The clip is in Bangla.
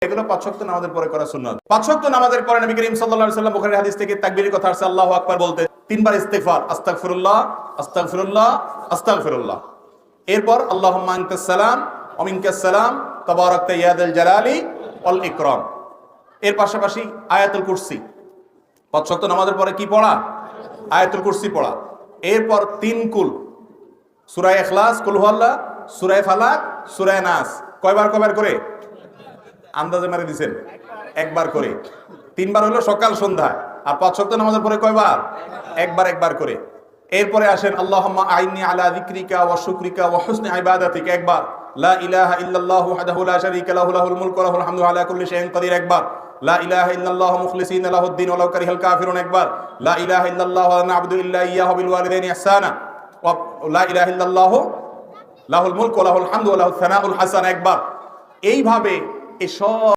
এগুলো 5 ওয়াক্ত নামাজের পরে করা সুন্নাত। 5 ওয়াক্ত নামাজের পরে নবী করিম সাল্লাল্লাহু আলাইহি ওয়াসাল্লাম বুখারীর হাদিস থেকে তাকবীরের কথা আছে, আল্লাহু আকবার বলতে 3 বার ইস্তিগফার, আস্তাগফিরুল্লাহ আস্তাগফিরুল্লাহ আস্তাগফিরুল্লাহ। এরপর আল্লাহুম্মা আনতাস সালাম ওয়া মিনকাস সালাম তাবারাকতা ইয়া যাল জালালি ওয়াল ইকরাম। এর পাশাপাশি আয়াতুল কুরসি। 5 ওয়াক্ত নামাজের পরে কি পড়া? আয়াতুল কুরসি পড়া। এরপর 3 কুল, সূরা ইখলাস, কুল হুয়াল্লাহ, সূরা ফালাক, সূরা নাস। কয়বার করে? আন্দাজে মারি দিবেন, একবার করে। 3 বার হলো সকাল সন্ধ্যা। আর 5 ওয়াক্ত নামাজের পরে কয়বার? একবার করে। এরপরে আসেন আল্লাহুম্মা আইন্নি আলা যিকরিকা ওয়া শুকরিকা ওয়া হুসনি ইবাদাতিকা, একবার। লা ইলাহা ইল্লাল্লাহু ওয়াহদাহু লা শারীকা লাহু লাহুল মুলকু ওয়া লাহুল হামদু আলা কুল্লি শাইইন কাদির, একবার। লা ইলাহা ইল্লাল্লাহু মুখলিসিনা লাহুদ-দ্বীন ওয়া লাউ কারিহাল কাফিরুন, একবার। লা ইলাহা ইল্লাল্লাহু ওয়া লা না'বুদু ইল্লা ইয়্যাহু বিল ওয়ালিদাইনি ইহসানা ওয়া লা ইলাহা ইল্লাল্লাহু লাহুল মুলকু ওয়া লাহুল হামদু ওয়া লাহুস সানাউল হাসান, একবার। এইভাবে এসব